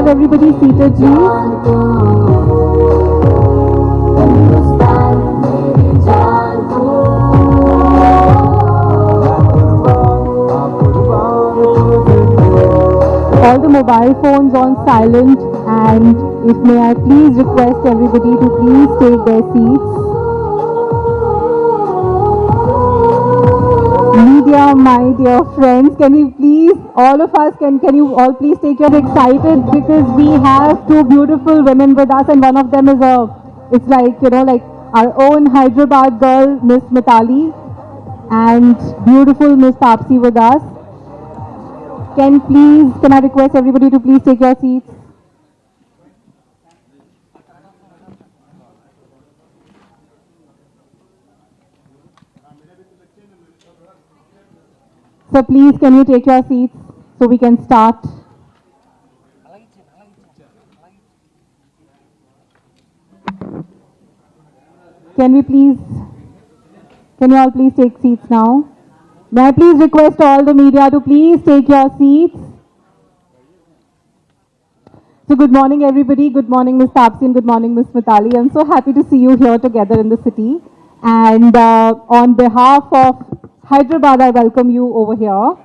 everybody seated, please? All the mobile phones on silent, and if may I please request everybody to please take their seats. Media, my dear friends, can we please, all of us, can you all please take your excited because we have two beautiful women with us, and one of them is it's like, you know, like our own Hyderabad girl, Miss Mithali, and beautiful Miss Tapsee with us. Can I request everybody to please take your seats? So please, can you take your seats so we can start? Can you all please take seats now? May I please request all the media to please take your seats? So good morning everybody, good morning Miss Tapsee and good morning Miss Mithali. I'm so happy to see you here together in the city. And on behalf of Hyderabad, I welcome you over here.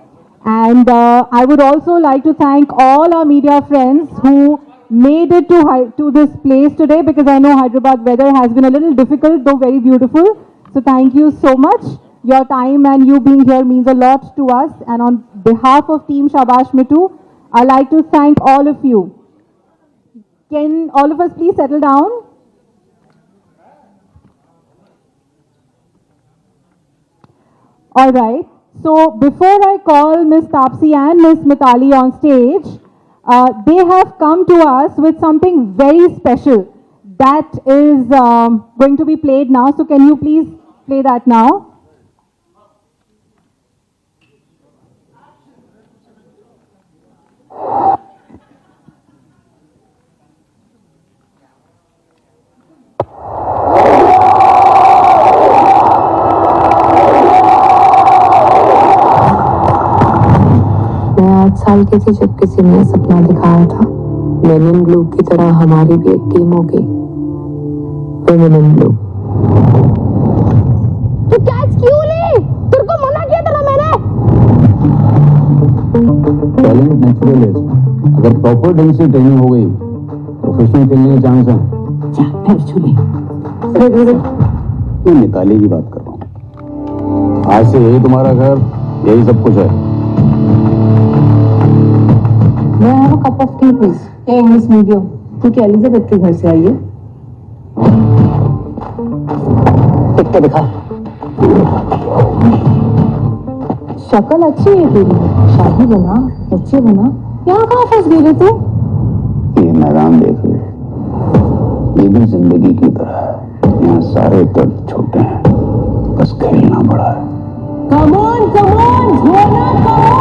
And I would also like to thank all our media friends who made it to this place today, because I know Hyderabad weather has been a little difficult, though very beautiful. So thank you so much. Your time and you being here means a lot to us. And on behalf of Team Shabaash Mithu, I'd like to thank all of you. Can all of us please settle down? All right. So before I call Miss Tapsee and Miss Mithali on stage, they have come to us with something very special that is going to be played now. So can you please play that now? साल की थी जब किसी ने सपना दिखाया था main in blue की तरह हमारी भी एक टीम होगी, वुमेन इन ब्लू। तू कैच क्यों ली? तेरे को मना किया था ना मैंने। टैलेंट नेचुरल है, अगर प्रॉपर ढंग से ट्रेनिंग हो गई प्रोफेशनल खेलने के चांस है। मैं मिताली की बात कर रहा हूँ। आज से यही तुम्हारा घर, यही सब कुछ है। May I have a cup of tea, please? Hey, English medium. तू क्या एलिजाबेथ के घर से आई है? टिकट दिखा। शक्ल अच्छी है तेरी, शादी बना, बच्चे बना, यहाँ कहाँ फंस गई रे तू? ये मैदान देख ले, ये भी जिंदगी की तरह है। यहाँ सारे दर्द छोटे हैं, बस खेलना बड़ा है। Come on, झोना, come on!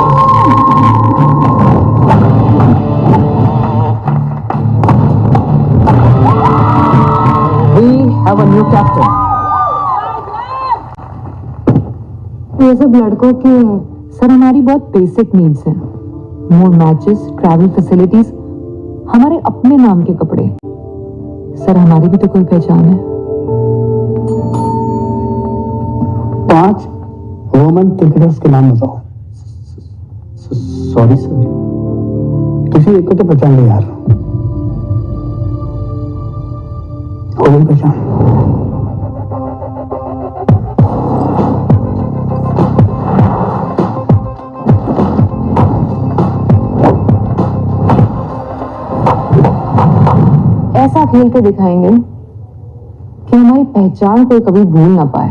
Have a new captain. ये सब लड़कों के सर हमारी बहुत बेसिक नीड्स हैं। मोर मैचेस, ट्रैवल फैसिलिटीज, हमारे अपने नाम के कपड़े। सर हमारी भी तो कोई पहचान है। 5 वुमेन क्रिकेटर्स के नाम बताओ। सॉरी सर, किसी एक को तो पहचान ले यार। वुमेन पहचान। ऐसा खेल के दिखाएंगे कि हमारी पहचान कोई कभी भूल ना पाए।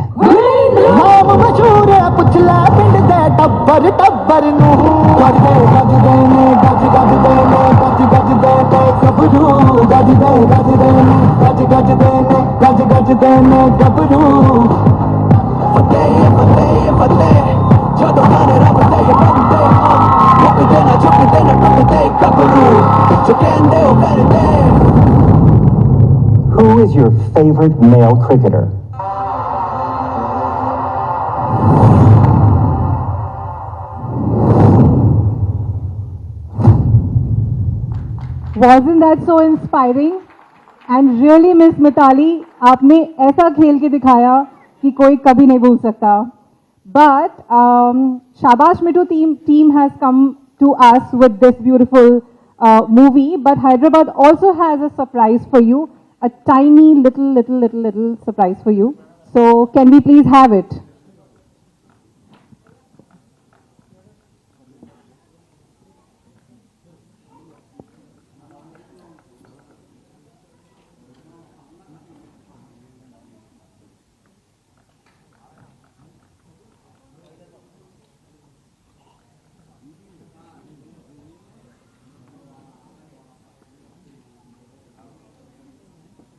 नाम मशहूर है पुछला पिंड दे टब्बर टब्बर नू गज दे गज दे ने गज गज दे ने गज गज दे ने गबरू गज दे गज दे ने गज गज दे ने गज गज दे ने गबरू फतेह फतेह फतेह ਜਦੋਂ ਗਾਣੇ ਰੱਬ ਦੇ ਬੰਦੇ ਮੁੱਕਦੇ ਨਾ ਝੁਕਦੇ ਨਾ ਟੁੱਟਦੇ ਗਬਰੂ ਜੋ ਕਹਿੰਦੇ ਉਹ ਕਰਦੇ। Who is your favorite male cricketer? Wasn't that so inspiring? And really, Miss Mithali, आपने ऐसा खेल के दिखाया कि कोई कभी नहीं भूल सकता. But Shabaash Mithu team has come to us with this beautiful movie. But Hyderabad also has a surprise for you, a tiny little surprise for you. So can we please have it?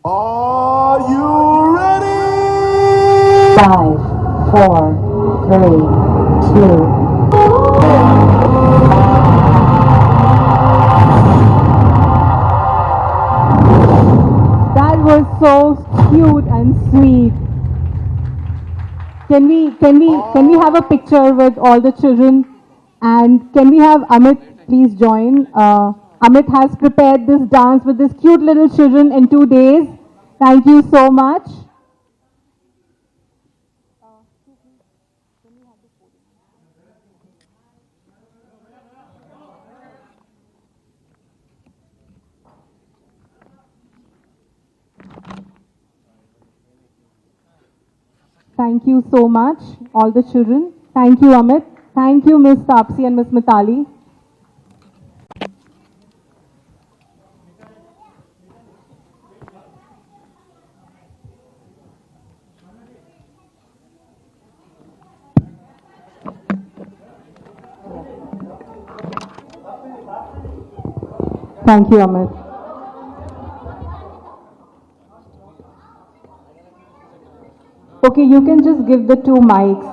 Are you ready? 5, 4, 3, 2. That was so cute and sweet. Can we have a picture with all the children? And can we have Amit please join? Amit has prepared this dance with these cute little children in 2 days. Thank you so much. Thank you so much, all the children. Thank you, Amit. Thank you, Miss Tapsee and Miss Mithali. Thank you, Amit. Okay, you can just give the 2 mics.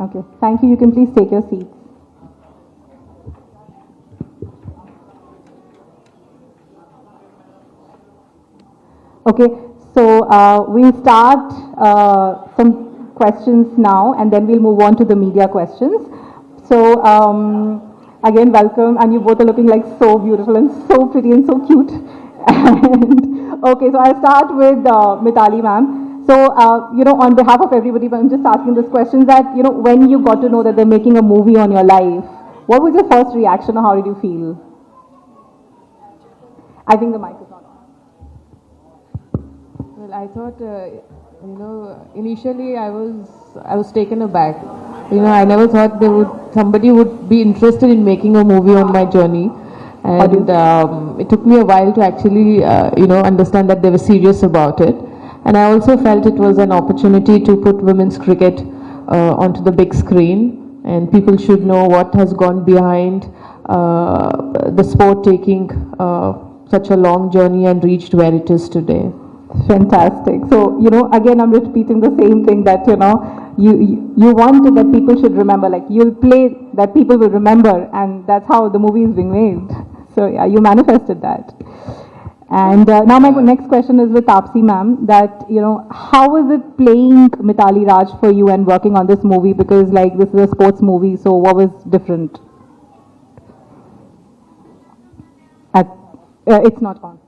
Okay, thank you. You can please take your seats. Okay, so we'll start some questions now, and then we'll move on to the media questions. So again, welcome, and you both are looking like so beautiful and so pretty and so cute. And okay, so I'll start with Mithali ma'am. So on behalf of everybody, I'm just asking this question that when you got to know that they're making a movie on your life, what was your first reaction, or how did you feel? I think the mic is not on. Well, I thought, initially I was taken aback. I never thought somebody would be interested in making a movie on my journey, and it took me a while to actually, understand that they were serious about it. And I also felt it was an opportunity to put women's cricket onto the big screen, and people should know what has gone behind the sport taking such a long journey and reached where it is today. Fantastic. So, again, I'm repeating the same thing that, you wanted that people should remember, like you'll play that people will remember, and that's how the movie is being made. So, yeah, you manifested that. And now my next question is with Tapsee ma'am, that, how was it playing Mithali Raj for you and working on this movie? Because like this is a sports movie, so what was different? It's not on.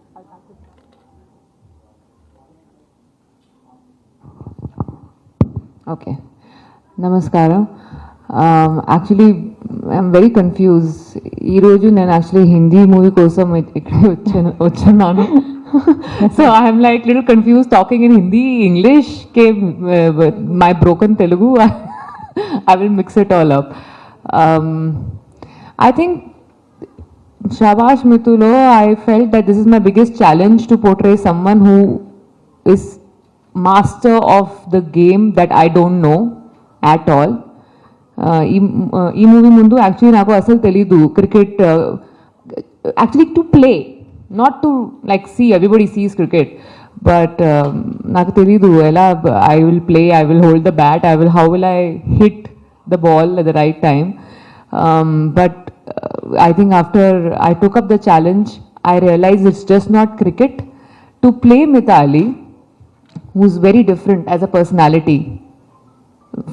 Okay. Namaskaram. Actually, I'm very confused. Ee roju nenu actually Hindi movie kosam ikkade vachannanu. So I'm like little confused talking in Hindi, English, my broken Telugu. I will mix it all up. I think Shabaash Mithu lo, I felt that this is my biggest challenge to portray someone who is master of the game that I don't know at all. ఈ movie ముందు actually నాకు అసలు తెలీదు cricket actually to play not to like see everybody sees cricket but నాకు తెలీదు ఎలా I will play I will hold the bat how will I hit the ball at the right time but I think after I took up the challenge, I realized it's just not cricket. To play Mithali, who's very different as a personality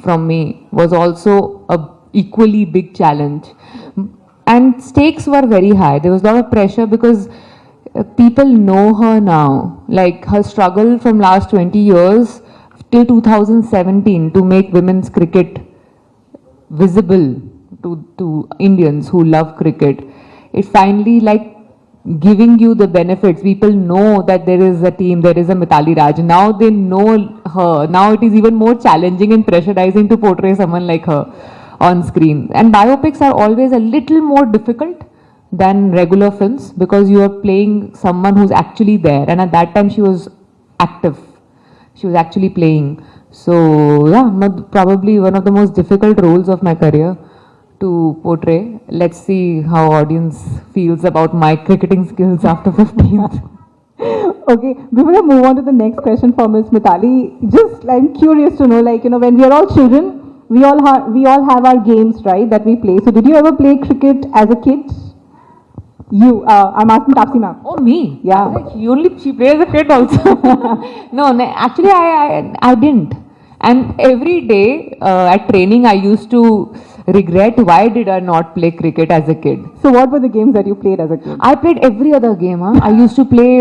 from me, was also a equally big challenge. And stakes were very high. There was a lot of pressure because people know her now. Like her struggle from last 20 years till 2017 to make women's cricket visible to Indians who love cricket. It finally like giving you the benefits. People know that there is a team, there is a Mithali Raj. Now they know her. Now it is even more challenging and pressurizing to portray someone like her on screen. And biopics are always a little more difficult than regular films because you are playing someone who's actually there. And at that time she was active. She was actually playing. So yeah, probably one of the most difficult roles of my career to portray. Let's see how audience feels about my cricketing skills after 15th. Okay, before I move on to the next question for Ms. Mithali, just I'm curious to know, like, you know, when we are all children, we all have our games, right, that we play. So did you ever play cricket as a kid? You, I'm asking Tapsee ma'am. Oh, me? Yeah. She plays a kid also. No, actually I didn't. And every day at training I used to regret why did I not play cricket as a kid. So what were the games that you played as a kid? I played every other game. I used to play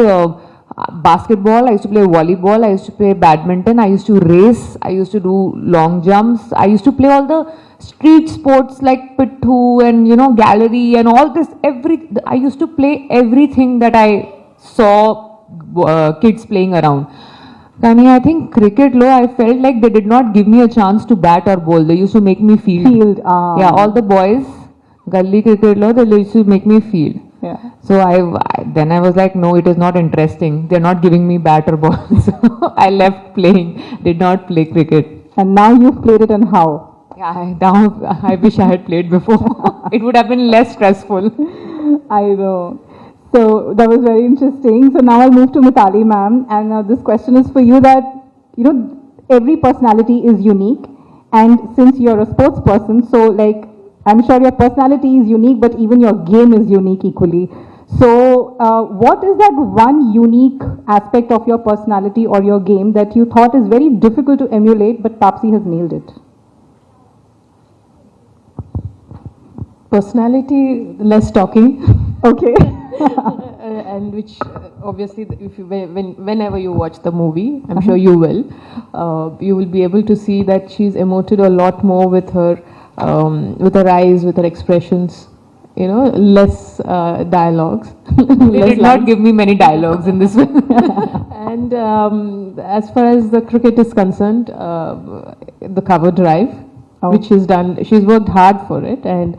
basketball, I used to play volleyball, I used to play badminton, I used to race, I used to do long jumps, I used to play all the street sports like pittu and gallery and all this. I used to play everything that I saw kids playing around. Kani, I think cricket I felt like they did not give me a chance to bat or bowl. They used to make me field. Yeah, all the boys, gully cricket they used to make me field. Yeah. So then I was like, no, it is not interesting. They're not giving me bat or ball. So I left playing, did not play cricket. And now you've played it, and how? Yeah, now I wish I had played before. It would have been less stressful. I know. So that was very interesting. So now I'll move to Mithali ma'am, and this question is for you that, every personality is unique, and since you're a sports person, so like, I'm sure your personality is unique, but even your game is unique equally. So what is that one unique aspect of your personality or your game that you thought is very difficult to emulate, but Tapsee has nailed it? Personality, less talking. Okay. And which obviously, if you, whenever you watch the movie, I'm sure you will be able to see that she's emoted a lot more with her eyes, with her expressions. Less dialogues. They did not give me many dialogues in this one. And as far as the cricket is concerned, the cover drive, which she's done, she's worked hard for it, and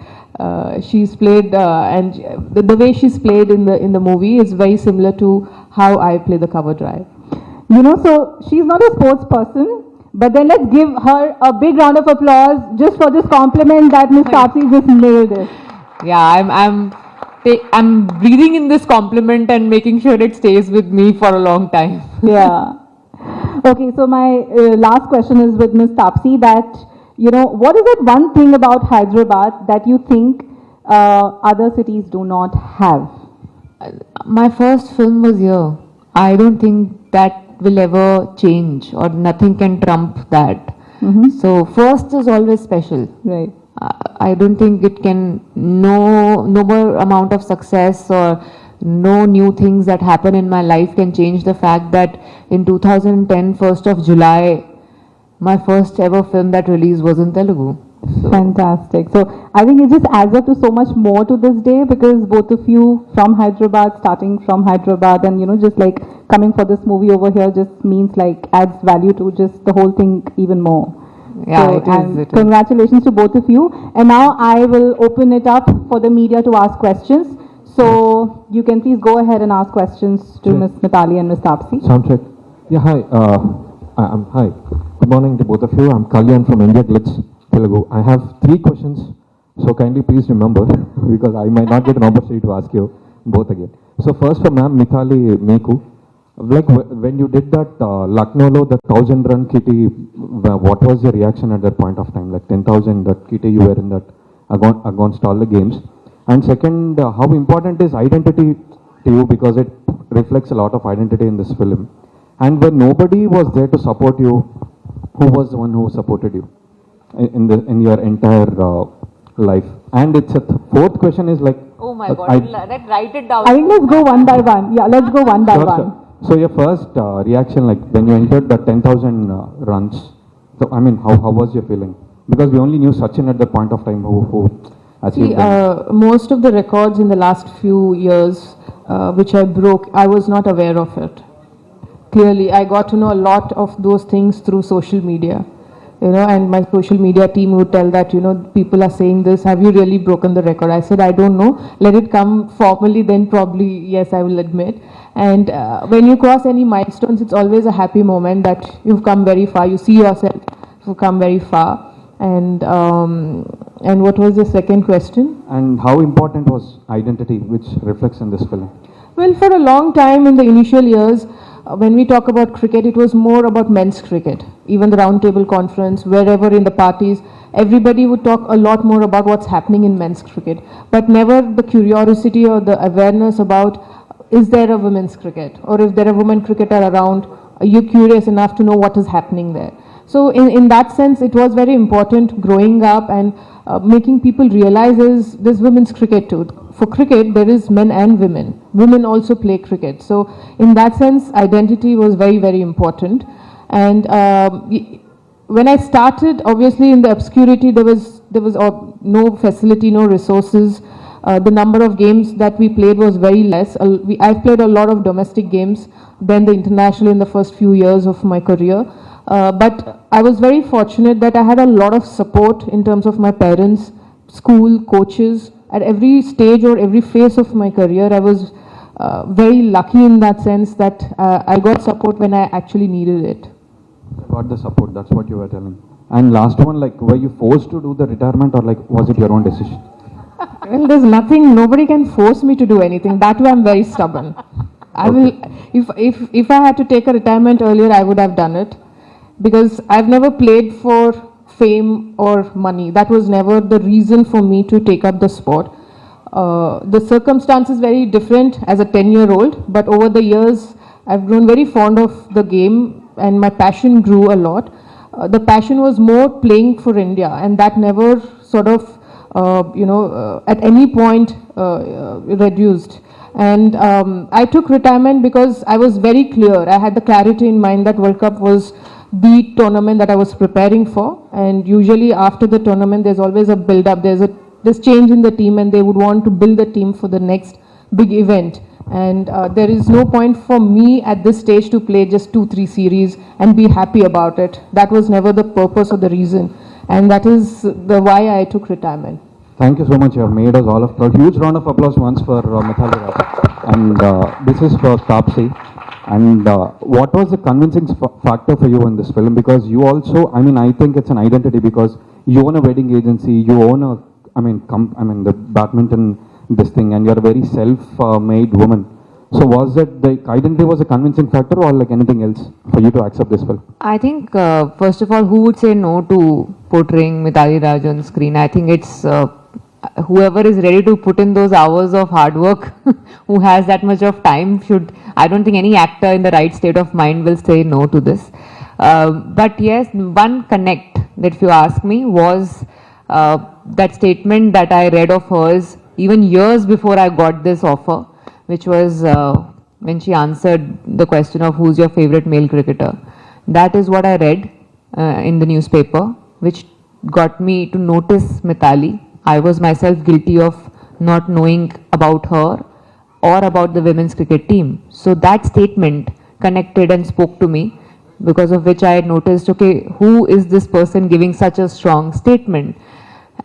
she's played, and the way she's played in the movie is very similar to how I play the cover drive. So she's not a sports person, but then let's give her a big round of applause just for this compliment that Ms. Tapsee just nailed it. Yeah, I'm breathing in this compliment and making sure it stays with me for a long time. Yeah. Okay, so my last question is with Ms. Tapsee that, what is that one thing about Hyderabad that you think other cities do not have? My first film was here. I don't think that will ever change, or nothing can trump that. So first is always special. Right. I don't think it can, no more amount of success or no new things that happen in my life can change the fact that in 2010, 1st of July, my first ever film that released was in Telugu. So. Fantastic. So I think it just adds up to so much more to this day, because both of you from Hyderabad, starting from Hyderabad, and just like coming for this movie over here just means like adds value to just the whole thing even more. Yeah, so, it is. Congratulations to both of you. And now I will open it up for the media to ask questions. So you can please go ahead and ask questions to Ms. Mithali and Ms. Tapsee. Sound check. Yeah, hi. Hi. Good morning to both of you. I'm Kalyan from India Glitz, Telugu. I have 3 questions, so kindly please remember because I might not get an opportunity to ask you both again. So first for Ma'am Mithali Meku, like when you did that Lucknow, the 1,000-run kitty, what was your reaction at that point of time? Like 10,000, that kitty you were in that against all the games. And second, how important is identity to you because it reflects a lot of identity in this film. And when nobody was there to support you, who was the one who supported you in your entire life? And it's a fourth question is like, Oh my God, let's write it down. I think let's go one by one. Yeah, let's go one by Sure, one. sure. So your first reaction, like when you entered the 10,000 runs, so I mean, how was your feeling? Because we only knew Sachin at that point of time who achieved them. Most of the records in the last few years, which I broke, I was not aware of it. Clearly, I got to know a lot of those things through social media. You know, and my social media team would tell that, you know, people are saying this, have you really broken the record? I said, I don't know, let it come formally, then probably, yes, I will admit. And when you cross any milestones, it's always a happy moment that you've come very far, you see yourself, you've come very far. And what was the second question? And how important was identity, which reflects in this film? Well, for a long time in the initial years, when we talk about cricket, it was more about men's cricket. Even the round table conference, wherever in the parties, everybody would talk a lot more about what's happening in men's cricket. But never the curiosity or the awareness about, is there a women's cricket? Or if there are women cricketer around, are you curious enough to know what is happening there? So in that sense, it was very important growing up and making people realize there's women's cricket too. For cricket, there is men and women. Women also play cricket. So in that sense, identity was very, very important. And when I started, obviously in the obscurity, there was no facility, no resources. The number of games that we played was very less. I've played a lot of domestic games, then the international in the first few years of my career. But I was very fortunate that I had a lot of support in terms of my parents, school, coaches. At every stage or every phase of my career, I was very lucky in that sense that I got support when I actually needed it. Got the support, that's what you were telling. And last one, like, were you forced to do the retirement or like, was it your own decision? Well, there's nothing, nobody can force me to do anything. That way I'm very stubborn. I will, if I had to take a retirement earlier, I would have done it. Because I've never played for fame or money. That was never the reason for me to take up the sport. The circumstance is very different as a 10-year-old, but over the years, I've grown very fond of the game and my passion grew a lot. The passion was more playing for India, and that never sort of, at any point reduced. And I took retirement because I was very clear. I had the clarity in mind that World Cup was the tournament that I was preparing for, and usually after the tournament there's always a build up, there's change in the team and they would want to build the team for the next big event, and there is no point for me at this stage to play just 2-3 series and be happy about it. That was never the purpose or the reason, and that is the why I took retirement. Thank you so much. You have made us all of proud. Huge round of applause once for Mithali Raj. And this is for Tapsee. And what was the convincing factor for you in this film? Because you also, I mean, I think it's an identity because you own a wedding agency, you own the badminton, this thing, and you're a very self-made woman. So was that the identity was a convincing factor or like anything else for you to accept this film? I think, first of all, who would say no to portraying Mithali Raj on screen? I think it's whoever is ready to put in those hours of hard work, who has that much of time should, I don't think any actor in the right state of mind will say no to this. But yes, one connect that if you ask me was that statement that I read of hers even years before I got this offer, which was when she answered the question of who's your favorite male cricketer. That is what I read in the newspaper, which got me to notice Mithali. I was myself guilty of not knowing about her or about the women's cricket team. So that statement connected and spoke to me, because of which I had noticed, okay, who is this person giving such a strong statement?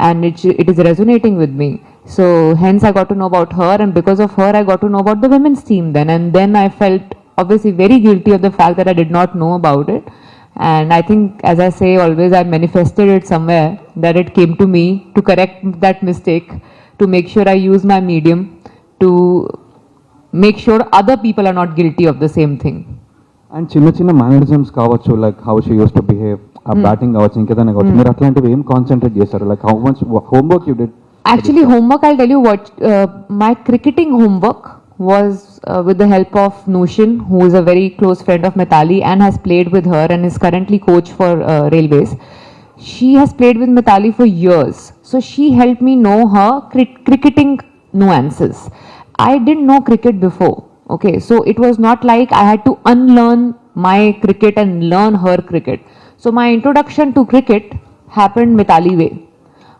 And it is resonating with me. So hence I got to know about her, and because of her I got to know about the women's team then. And then I felt obviously very guilty of the fact that I did not know about it. And I think, as I say always, I manifested it somewhere, that it came to me to correct that mistake, to make sure I use my medium to make sure other people are not guilty of the same thing. And చిన్న mannerisms కావచ్చు, like how she used to behave, batting కావచ్చు, ఇంకేదైనా కావచ్చు, మీరు అట్లాంటివి ఏం concentrate చేశారు? Like how much homework you did? Actually, homework, I'll tell you what, my cricketing homework was with the help of Nushin, who is a very close friend of Mithali and has played with her and is currently coach for Railways. She has played with Mithali for years. So she helped me know her cricketing nuances. I didn't know cricket before. Okay, so it was not like I had to unlearn my cricket and learn her cricket. So my introduction to cricket happened Mithali way.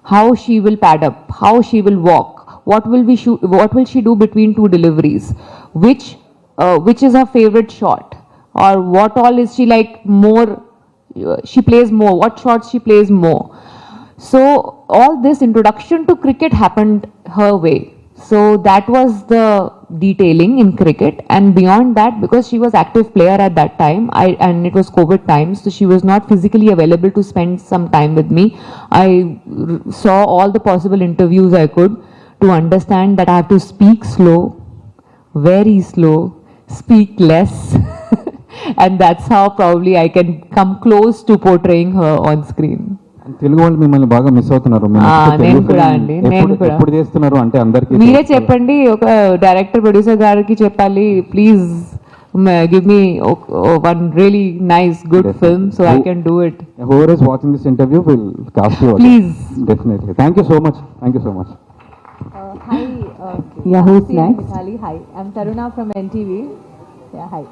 How she will pad up, how she will walk, what will she do between two deliveries, which is her favorite shot, or what all is she like more, she plays more, what shots she plays more. So all this introduction to cricket happened her way. So that was the detailing in cricket, and beyond that, because she was active player at that time, and it was COVID times, so she was not physically available to spend some time with me. I saw all the possible interviews I could to understand that I have to speak slow, very slow, speak less, and that's how probably I can come close to portraying her on screen. Telugu వాళ్ళు మిమ్మల్ని బాగా miss అవుతున్నారు. నేను కూడా అండి, నేను కూడా. ఎప్పుడు చేస్తున్నారు అంటే అందరికీ మీరే చెప్పండి, ఒక డైరెక్టర్ ప్రొడ్యూసర్ గారికి చెప్పాలి, please give me one really nice good film so I can do it. Whoever is watching this interview will cast you. Please. Definitely. Thank you so much. Thank you so much. Hi. Yeah, who's next? Mithali, hi. I'm Taruna from NTV. Yeah, hi.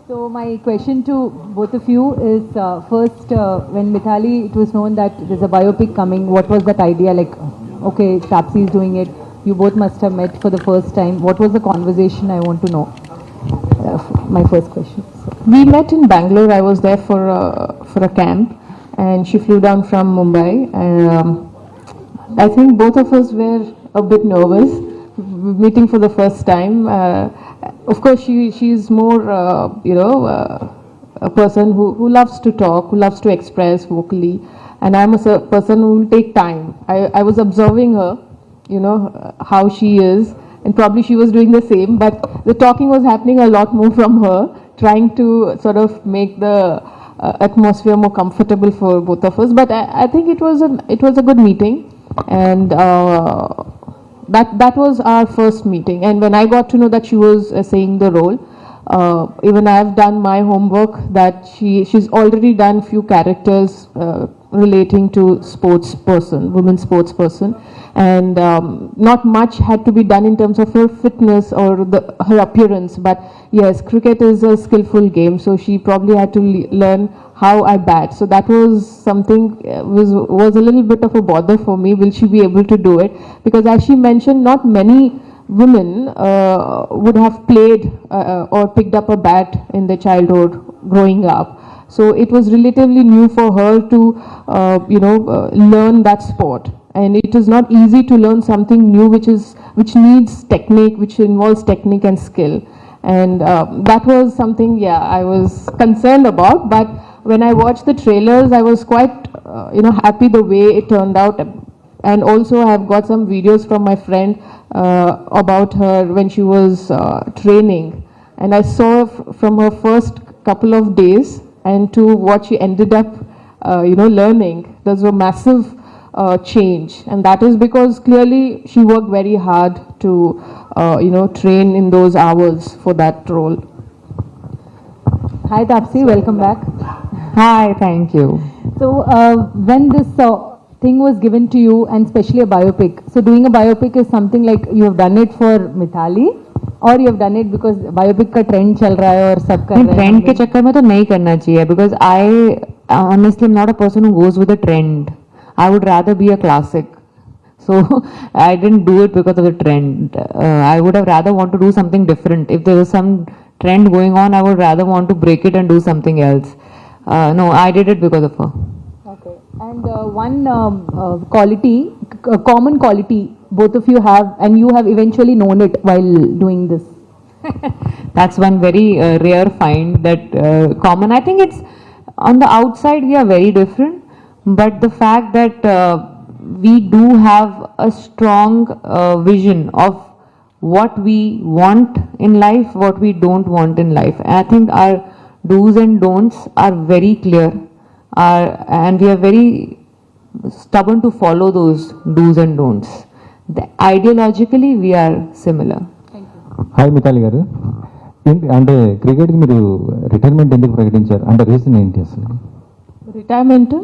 So my question to both of you is, first, when Mithali, it was known that there's a biopic coming, what was that idea? Like, okay, Tapsee is doing it. You both must have met for the first time. What was the conversation? I want to know. My first question. We met in Bangalore. I was there for a camp, and she flew down from Mumbai. I think both of us were a bit nervous meeting for the first time. Of course, she's more, a person who loves to talk, who loves to express vocally, and I'm a person who will take time. I was observing her, how she is, and probably she was doing the same, but the talking was happening a lot more from her, trying to sort of make the atmosphere more comfortable for both of us. But I think it was a good meeting, and that was our first meeting. And when I got to know that she was saying the role, even I have done my homework that she's already done few characters relating to women sports person, and not much had to be done in terms of her fitness or her appearance. But yes, cricket is a skillful game, so she probably had to learn how I bat. So that was something was a little bit of a bother for me. Will she be able to do it? Because as she mentioned, not many women would have played or picked up a bat in their childhood growing up. So it was relatively new for her to learn that sport. And it is not easy to learn something new which needs technique, which involves technique and skill. And that was something, I was concerned about. But when I watched the trailers, I was quite, happy the way it turned out. And also I have got some videos from my friend about her when she was training. And I saw from her first couple of days and to what she ended up, learning, there's a massive change. And that is because clearly she worked very hard to, train in those hours for that role. Hi Tapsee, welcome back. Hi, thank you. So when this thing was given to you, and especially a biopic, so doing a biopic is something like you have done it for Mithali, or you have done it because biopic का trend चल रहा है और सब कर रहे हैं. Trend के चक्कर में तो नहीं करना चाहिए, because I honestly am not a person who goes with a trend. I would rather be a classic. So I didn't do it because of the trend. I would have rather want to do something different. If there was some trend going on, I would rather want to break it and do something else. No, I did it because of her. Okay. And one quality, common quality both of you have, and you have eventually known it while doing this. That's one very rare find, that common. I think it's on the outside we are very different, but the fact that we do have a strong vision of what we want in life, what we don't want in life. And I think our do's and don'ts are very clear, and we are very stubborn to follow those do's and don'ts. Ideologically, we are similar. Thank you. Hi Mithali గారు, ఏంటి అంటే క్రికెట్కి మీరు retirement ఎందుకు ప్రకటించారు? అంటే reason ఏంటి అసలు? రిటైర్మెంట్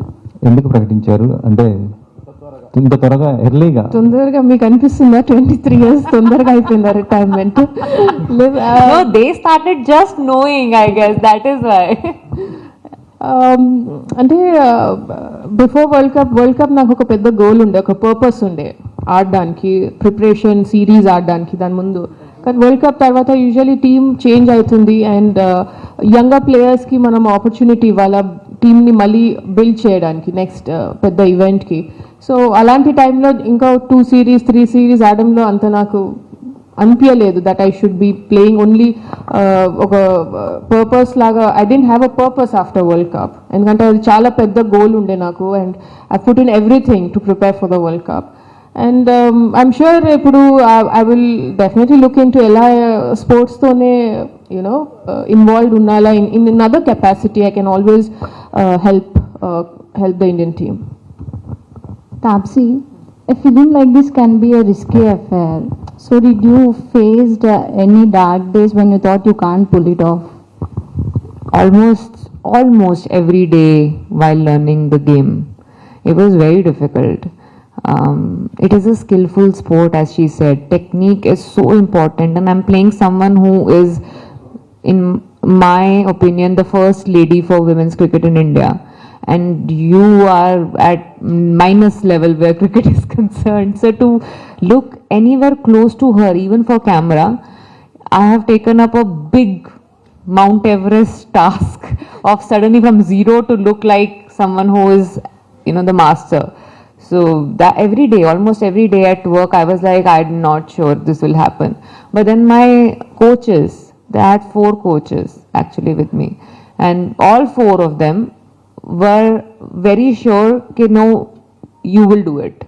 ఎందుకు ప్రకటించారు అంటే ఇంత త్వరగా ఎర్లీగా? తొందరగా మీకు అనిపిస్తుందా 23 years తొందరగా అయిపోయిందా retirement? No, they started just knowing, I guess. That is why. అంటే బిఫోర్ వరల్డ్ కప్ నాకు ఒక పెద్ద గోల్ ఉండే, ఒక పర్పస్ ఉండే ఆడడానికి, ప్రిపరేషన్ సిరీస్ ఆడడానికి దాని ముందు. కానీ వరల్డ్ కప్ తర్వాత యూజువల్లీ టీమ్ చేంజ్ అవుతుంది అండ్ యంగర్ ప్లేయర్స్కి మనం ఆపర్చునిటీ ఇవ్వాలా టీమ్ని మళ్ళీ బిల్డ్ చేయడానికి నెక్స్ట్ పెద్ద ఈవెంట్కి. సో అలాంటి టైంలో ఇంకా 2 series 3 series ఆడడంలో అంత నాకు అనిపించలేదు that I should be playing only ఒక పర్పస్ లాగా. I didn't have a purpose after world cup, ఎందుకంటే అది చాలా పెద్ద గోల్ ఉండే నాకు and I put in everything to prepare for the world cup. And I'm sure ఇప్పుడు I will definitely look in to ఎలా స్పోర్ట్స్తోనే యూనో ఇన్వాల్వ్డ్ ఉండాలా in other capacity. I can always help the Indian team. Tapsee, a film like this can be a risky affair. So did you face any dark days when you thought you can't pull it off? Almost every day while learning the game. It was very difficult. It is a skillful sport, as she said. Technique is so important, and I'm playing someone who is, in my opinion, the first lady for women's cricket in India. And you are at minus level where cricket is concerned. So to look anywhere close to her, even for camera, I have taken up a big Mount Everest task of suddenly from zero to look like someone who is, you know, the master. So that every day, almost every day at work, I was like, I'm not sure this will happen. But then my coaches, they had 4 coaches actually with me, and all 4 of them were very sure कि no, you will do it.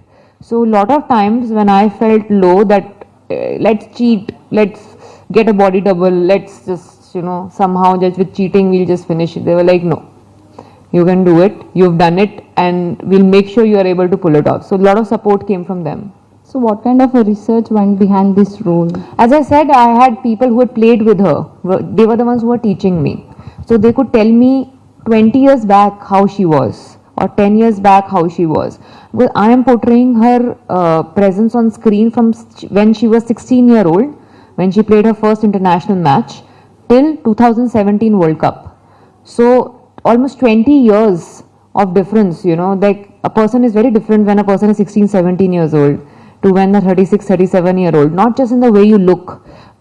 So a lot of times when I felt low that let's cheat, let's get a body double, let's just, you know, somehow just with cheating we'll just finish it. They were like, no, you can do it, you've done it, and we'll make sure you are able to pull it off. So a lot of support came from them. So what kind of a research went behind this role? As I said, I had people who had played with her. They were the ones who were teaching me. So they could tell me 20 years back how she was, or 10 years back how she was. Because I am portraying her presence on screen from when she was 16-year-old, when she played her first international match, till 2017 World Cup. So almost 20 years of difference, you know, like a person is very different when a person is 16, 17 years old to when a 36, 37-year-old, not just in the way you look,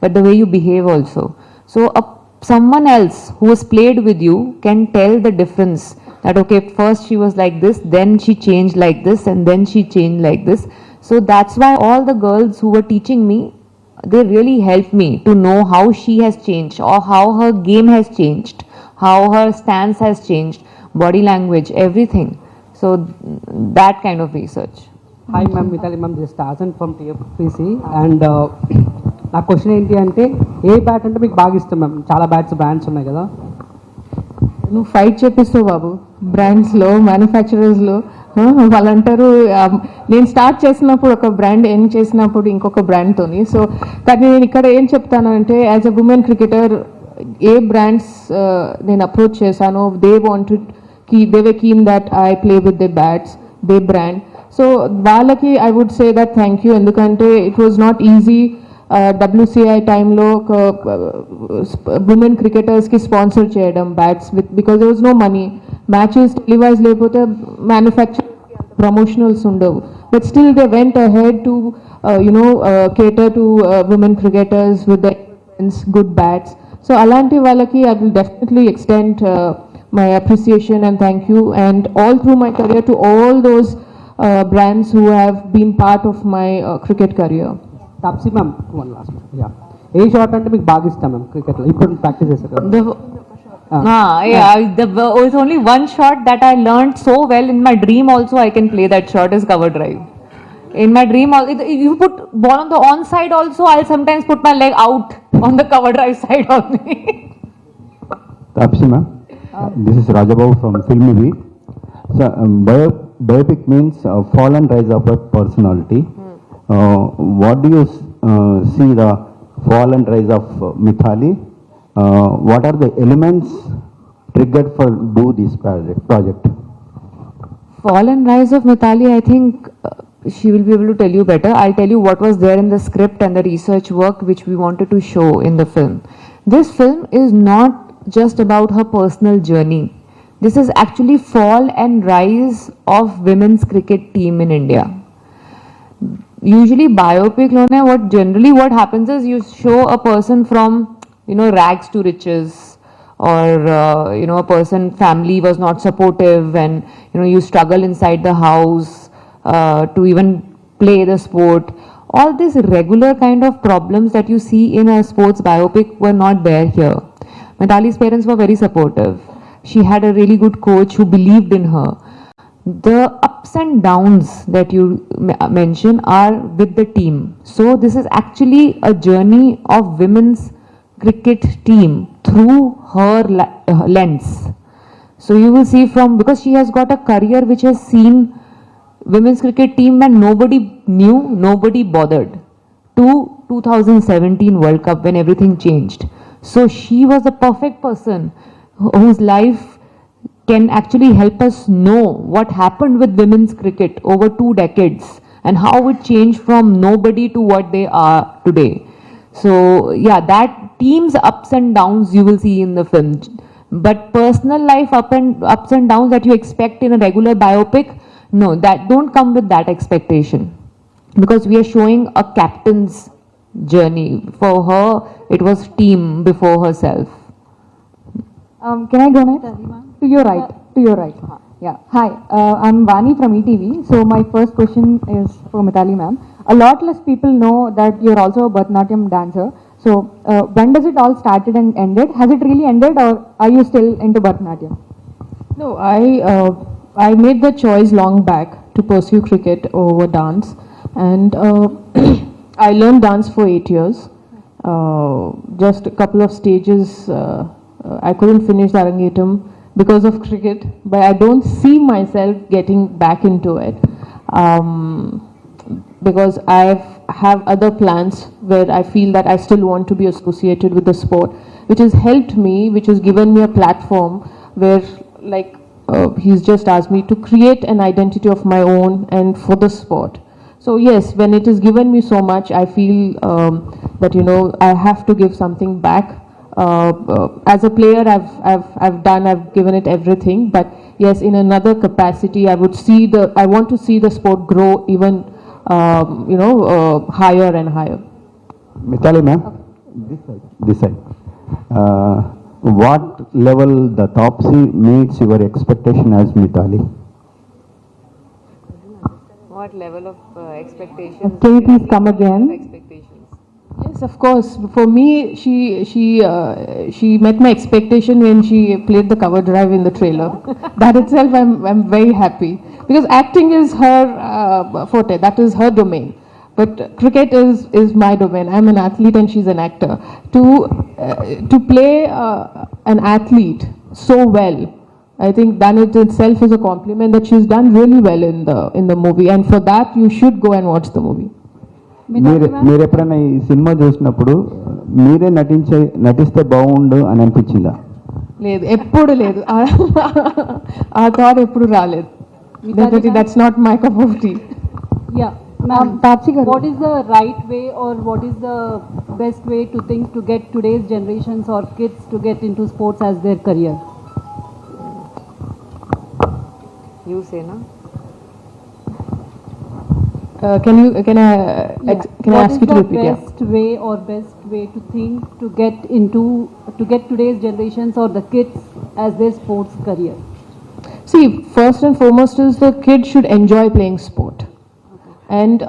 but the way you behave also. So someone else who has played with you can tell the difference that okay, first she was like this, then she changed like this, and then she changed like this. So that's why all the girls who were teaching me, they really helped me to know how she has changed or how her game has changed, how her stance has changed, body language, everything. So that kind of research. Hi ma'am, Mithali ma'am, this is Tarzan from TFPC, and నా question ఏంటి అంటే ఏ bat అంటే మీకు బాగా ఇష్టం ma'am? చాలా brands ఉన్నాయి కదా. నువ్వు ఫైట్ చేపిస్తావు బాబు బ్రాండ్స్లో, మ్యానుఫ్యాక్చరర్స్లో. వాళ్ళు అంటారు నేను స్టార్ట్ చేసినప్పుడు ఒక బ్రాండ్ ఎండ్ చేసినప్పుడు ఇంకొక బ్రాండ్తోని. సో కానీ నేను ఇక్కడ ఏం చెప్తానంటే యాజ్ అ ఉమెన్ క్రికెటర్ ఏ బ్రాండ్స్ నేను అప్రోచ్ చేశానో they wanted they were keen that I play with their bats, their brand. So వాళ్ళకి I would say that thank you, ఎందుకంటే it was not easy WCI టైంలో women క్రికెటర్స్కి sponsor చేయడం bats because there was no money. Matches televise లేకపోతే manufacture promotionals ఉండవు. But still they went ahead to cater to women cricketers with the good bats. So అలాంటి వాళ్ళకి I will definitely extend my appreciation and thank you, and all through my career to all those brands who have been part of my cricket career. Taapsee ma'am, one last, A shot అంటే మీకు బాగా ఇష్టం ma'am క్రికెట్లో? ఇప్పుడు practice చేస్తారు. It's only one shot that I learned so well. In my dream also I can play that shot, is cover drive. In my dream, if you put ball on the on side also, I'll sometimes put my leg out on the cover drive side only. Tapsee ma'am, this is Rajababu from Film Week. So biopic means fall and rise of a personality. What do you see the fall and rise of Mithali. What are the elements triggered for do this project? Fall and rise of Mithali, I think she will be able to tell you better. I'll tell you what was there in the script and the research work which we wanted to show in the film. This film is not just about her personal journey. This is actually fall and rise of women's cricket team in India. Usually biopic lone, what happens is you show a person from, rags to riches, or a person family was not supportive and you struggle inside the house to even play the sport. All these regular kind of problems that you see in a sports biopic were not there here. Mithali's parents were very supportive. She had a really good coach who believed in her. The ups and downs that you mention are with the team. So this is actually a journey of women's cricket team through her lens. So you will see because she has got a career which has seen women's cricket team when nobody knew, nobody bothered, to 2017 World Cup when everything changed. So she was the perfect person whose life can actually help us know what happened with women's cricket over 2 decades and how it changed from nobody to what they are today. So yeah, that team's ups and downs you will see in the film. But personal life ups and downs that you expect in a regular biopic, no, that don't come with that expectation. Because we are showing a captain's journey. For her, it was team before herself. Can I go next? To your right. To your right. Yeah. Hi, I'm Vani from ETV. So my first question is for Mithali ma'am. A lot less people know that you're also a Bharatanatyam dancer. So when does it all started and ended? Has it really ended, or are you still into Bharatanatyam? No, I made the choice long back to pursue cricket over dance, and I learned dance for 8 years. Just a couple of stages, I couldn't finish the Arangetam because of cricket, but I don't see myself getting back into it because I have other plans where I feel that I still want to be associated with the sport, which has helped me, which has given me a platform where, like, he's just asked me to create an identity of my own and for the sport. So yes, when it has given me so much, I feel that I have to give something back. As a player, I've given it everything. But yes, in another capacity, I want to see the sport grow even higher and higher. Mithali ma'am, this side. What level the Tapsee meets your expectation as Mithali? What level of expectations? Can you please come again? Expectations. Yes, of course. For me, she met my expectation when she played the cover drive in the trailer. That itself, I'm very happy, because acting is her forte. That is her domain. But cricket is my domain. I'm an athlete and she's an actor. To play an athlete so well, I think that it itself is a compliment that she's done really well in the movie. And for that, you should go and watch the movie. మీరు ఎప్పుడైనా ఈ cinema చూసినప్పుడు మీరే నటిస్తే బాగుండు అని అనిపించిందా? లేదు, ఎప్పుడు లేదు. ఆ థాట్ ఎప్పుడు రాలేదు. That's not my cup of tea. Yeah. Ma'am, what is the right way or what is the best way to think to get today's generations or kids to get into sports as their career? You say, no? Can I ask you to repeat? What is the best way to think to get today's generations or the kids as their sports career? See, first and foremost is the kid should enjoy playing sport. And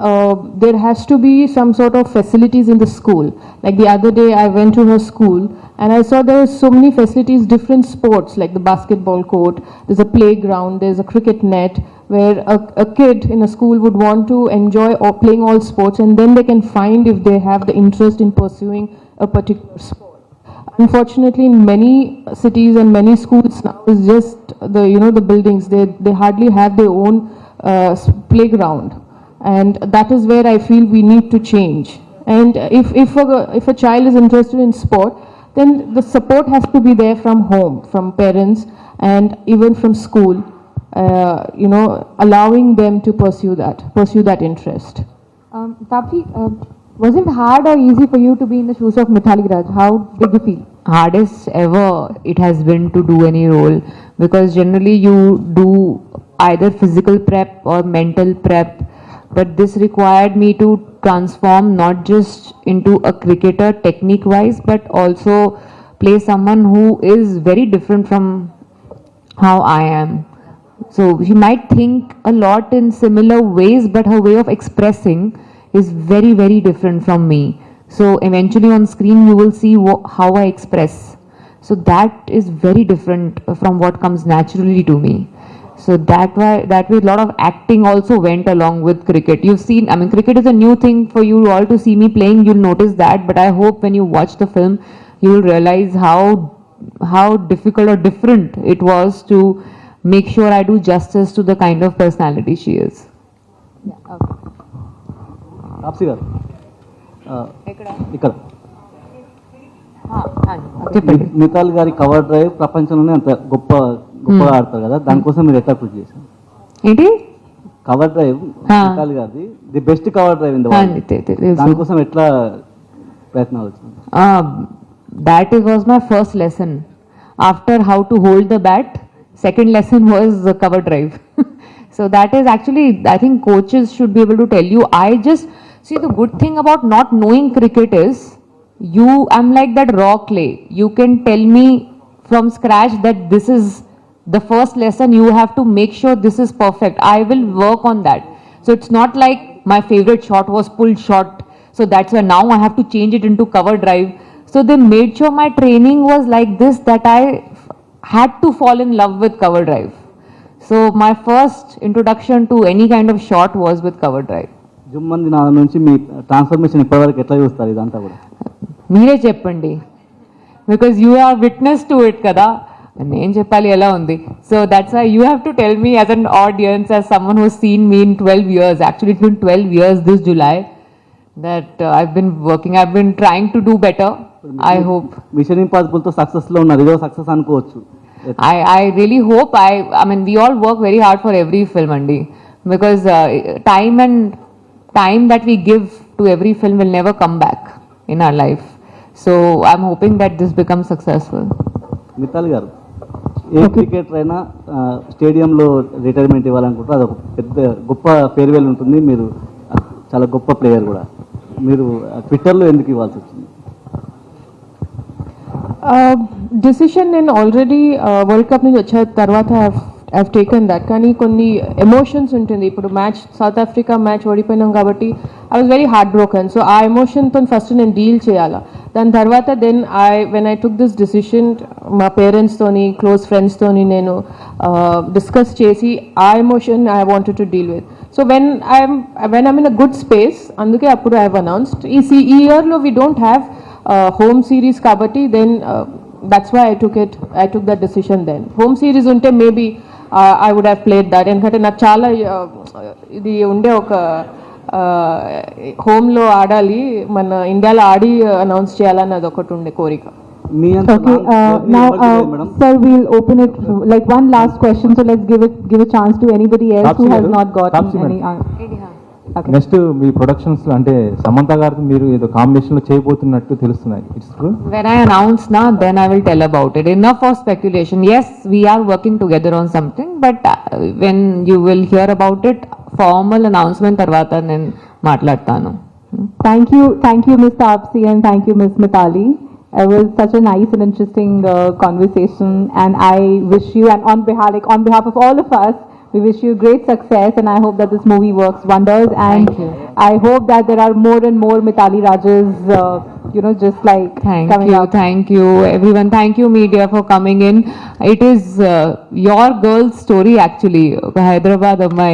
there has to be some sort of facilities in the school. Like the other day I went to her school and I saw there are so many facilities, different sports, like the basketball court, there's a playground, there's a cricket net, where a kid in a school would want to enjoy playing all sports, and then they can find if they have the interest in pursuing a particular sport. Unfortunately, in many cities and many schools now, it's just the buildings, they hardly have their own playground. And that is where I feel we need to change. And if a child is interested in sport, then the support has to be there from home, from parents, and even from school. Allowing them to pursue that interest. Tapsee, was it hard or easy for you to be in the shoes of Mithali Raj? How did you feel? Hardest ever it has been to do any role, because generally you do either physical prep or mental prep, but this required me to transform not just into a cricketer technique wise, but also play someone who is very different from how I am. So she might think a lot in similar ways, but her way of expressing is very, very different from me. So eventually on screen you will see how I express. So that is very different from what comes naturally to me. So that way a lot of acting also went along with cricket. You've seen, I mean, cricket is a new thing for you all to see me playing. You'll notice that, but I hope when you watch the film, you will realize how difficult or different it was to make sure I do justice to the kind of personality she is. Yeah, okay. Taapsee గారు ఇక్కడ చెప్పండి. మితాల్ గారి cover drive ప్రపంచంలోనే అంత గొప్పగా ఆడతారు కదా, దానికోసం మీరు ఎట్లా కృషి చేశారు? ఏంటి కవర్ డ్రైవ్ మితాల్ గారిది the best cover drive in the world, దానికోసం ఎట్లా ప్రయత్నాలు వచ్చింది? That was my first lesson. After how to hold the bat, second lesson was the cover drive. So that is actually, I think coaches should be able to tell you. I just see, the good thing about not knowing cricket is I'm like that raw clay. You can tell me from scratch that this is the first lesson, you have to make sure this is perfect. I will work on that. So it's not like my favorite shot was pulled shot, so that's why now I have to change it into cover drive. So they made sure my training was like this, that I had to fall in love with cover drive. So my first introduction to any kind of shot was with cover drive. జుమ్మంది నా నుంచి మీ transformation ఇప్పటివరకు ఎట్లా చూస్తారు ఇదంతా కూడా? మీరే చెప్పండి, because you are witness to it కదా, నేను చెప్పాలి ఎలా ఉంది. So that's why you have to tell me as an audience, as someone who seen me in 12 years. Actually it's been 12 years this July that I've been working, I've been trying to do better. I hope mission impossible తో success లో ఉన్నారు, ఇదో success అనుకోవచ్చు. I really hope. I mean, we all work very hard for every film, Andy, because time that we give to every film will never come back in our life. So I'm hoping that this becomes successful. Mithali గారు, ఏ cricketer అయినా స్టేడియంలో retirement ఇవ్వాలనుకుంటే అదొక పెద్ద గొప్ప farewell ఉంటుంది. మీరు చాలా గొప్ప ప్లేయర్ కూడా, మీరు ట్విట్టర్లో ఎందుకు ఇవ్వాల్సి వచ్చింది? Decision నేను ఆల్రెడీ వరల్డ్ కప్ నుంచి వచ్చే తర్వాత I've taken that. కానీ కొన్ని ఎమోషన్స్ ఉంటుంది. ఇప్పుడు మ్యాచ్, సౌత్ ఆఫ్రికా మ్యాచ్ ఓడిపోయినాం కాబట్టి I was very heartbroken. So ఆ ఎమోషన్తో ఫస్ట్ నేను డీల్ చేయాలా. దాని తర్వాత when I took this decision, మా పేరెంట్స్తోని, క్లోజ్ ఫ్రెండ్స్తోని నేను డిస్కస్ చేసి ఆ emotion I wanted to deal with. So when I'm in a good space, అందుకే అప్పుడు I have announced. ఈ ఇయర్లో we don't have home series kabatti, then that's why I took that decision then. Home series unte maybe I would have played that, endukante na chaala idi unde oka home lo aadali, mana India lo aadi announce cheyalani adokati unde korika. Okay, now sir, we'll open it like one last question, so let's give a chance to anybody else who has not gotten any. Next me productions అంటే సమంత గారితో మీరు ఏదో combination లో చేయబోతున్నట్టు తెలుస్తున్నాయి. It's true? When I announce now, then I will tell about it. Enough for speculation. Yes, we are working together on something, but when you will hear about it, formal announcement tarvata nen maatladtanu. Thank you Ms. Tapsee, and thank you Ms. Mithali. It was such a nice and interesting conversation, and I wish you, and on behalf of all of us, we wish you great success, and I hope that this movie works wonders. And I hope that there are more and more Mithali Rajas, just like coming up. Thank you everyone. Thank you media for coming in. It is your girl's story actually, Hyderabad Ammai.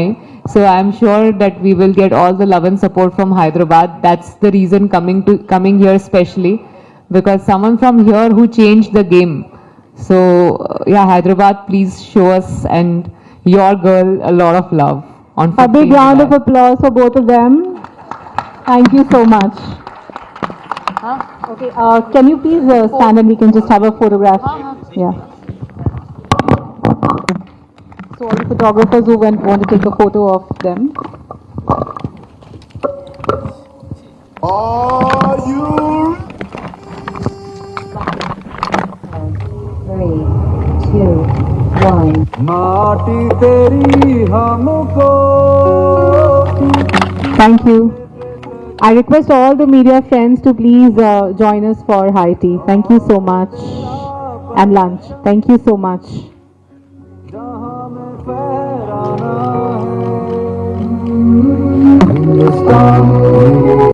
So I'm sure that we will get all the love and support from Hyderabad. That's the reason coming here especially, because someone from here who changed the game. So yeah, Hyderabad, please show us and your girl a lot of love. A big round of applause for both of them. Thank you so much. Okay, can you please stand and we can just have a photograph? Yeah. So all the photographers who want to take a photo of them. Are you 3, 2, 1. माटी तेरी हमको Thank you. I request all the media friends to please join us for high tea. Thank you so much. And lunch. Thank you so much. जहाँ में फहराना है हिंदुस्तान